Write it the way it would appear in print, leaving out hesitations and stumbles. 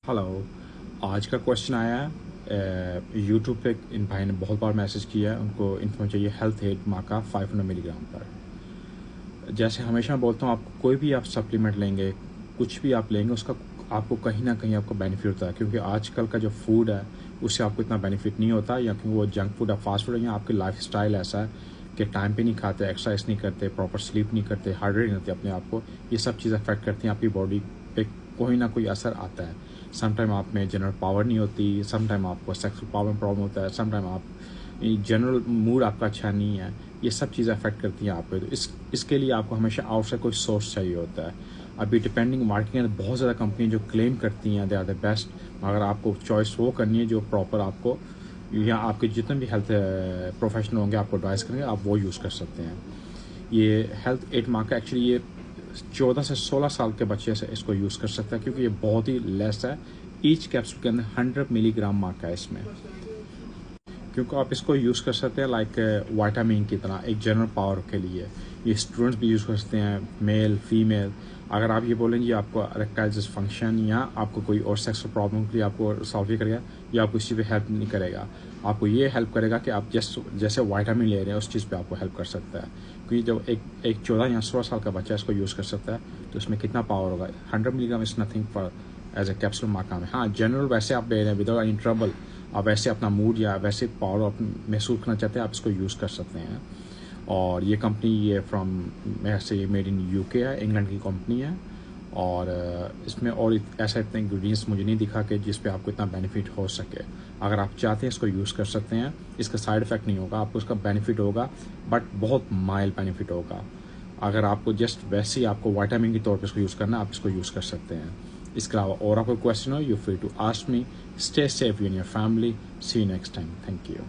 Hello. आज का question आया है यूट्यूब पे। इन भाई ने बहुत बार मैसेज किया है, उनको इन्फॉर्म चाहिए हेल्थ एड माँ का 500 मिलीग्राम पर। जैसे हमेशा बोलता हूँ, आपको कोई भी आप सप्लीमेंट लेंगे, कुछ भी आप लेंगे, उसका आपको कहीं ना कहीं आपको बेनिफिट होता है, क्योंकि आजकल का जो फूड है उससे आपको इतना बेनिफिट नहीं होता, या क्योंकि वो जंक फूड है, फास्ट फूड है, या आपकी लाइफ स्टाइल ऐसा है कि टाइम पे नहीं खाते, एक्सरसाइज नहीं करते, प्रॉपर स्लीप नहीं करते, हाइड्रेट नहीं रहते अपने आप को। ये सब चीज़ अफेक्ट करती हैं आपकी बॉडी पे, कोई ना कोई असर आता है। समटाइम आप में जनरल पावर नहीं होती, समटाइम आपको सेक्सुअल पावर में प्रॉब्लम होता है, समटाइम आप जनरल मूड आपका अच्छा नहीं है। ये सब चीज़ें अफेक्ट करती हैं आप पे। तो इसके लिए आपको हमेशा आउटसाइड कोई सोर्स चाहिए होता है। अभी डिपेंडिंग मार्केट में बहुत ज़्यादा कंपनी जो क्लेम करती हैं दे आर द बेस्ट, मगर आपको चॉइस वो करनी है जो प्रॉपर आपको, या आपके जितने भी हेल्थ प्रोफेशनल होंगे आपको एडवाइस करेंगे, आप वो यूज़ कर सकते हैं। ये हेल्थ एड मार्क एक्चुअली ये 14 से 16 साल के बच्चे से इसको यूज़ कर सकता है, क्योंकि ये बहुत ही लेस है। ईच कैप्सूल के अंदर 100 मिलीग्राम मार्क है इसमें, क्योंकि आप इसको यूज़ कर सकते हैं लाइक विटामिन की तरह, एक जनरल पावर के लिए। ये स्टूडेंट्स भी यूज़ कर सकते हैं, मेल फीमेल। अगर आप ये बोलेंगे आपको इरेक्टाइल डिसफंक्शन या आपको कोई और सेक्सुअल प्रॉब्लम के लिए आपको सॉल्व ही करेगा, या आपको इसी पे हेल्प नहीं करेगा, आपको ये हेल्प करेगा कि आप जैसे विटामिन ले रहे हैं उस चीज़ पे आपको हेल्प कर सकता है। क्योंकि जब एक 14 या 16 साल का बच्चा इसको यूज़ कर सकता है, तो इसमें कितना पावर होगा। 100 milligram is nothing for as a capsule मार्का में। हाँ, जनरल वैसे आप ले रहे हैं विदाउट एनी ट्रबल, आप वैसे अपना मूड या वैसे पावर महसूस करना चाहते हैं, आप इसको यूज़ कर सकते हैं। और ये कंपनी ये ऐसे मेड इन यूके है, इंग्लैंड की कंपनी है। और इसमें और ऐसा इतने इंग्रेडिएंट्स मुझे नहीं दिखा कि जिस पे आपको इतना बेनिफिट हो सके। अगर आप चाहते हैं इसको यूज़ कर सकते हैं, इसका साइड इफ़ेक्ट नहीं होगा, आपको इसका बेनिफिट होगा, बट बहुत माइल्ड बेनिफिट होगा। अगर आपको जस्ट वैसे ही आपको विटामिन के तौर पे इसको यूज़ करना है, आप इसको यूज़ कर सकते हैं। इसके अलावा और आपको क्वेश्चन हो, you free to ask me. Stay safe, you and your family. See you next time. Thank you.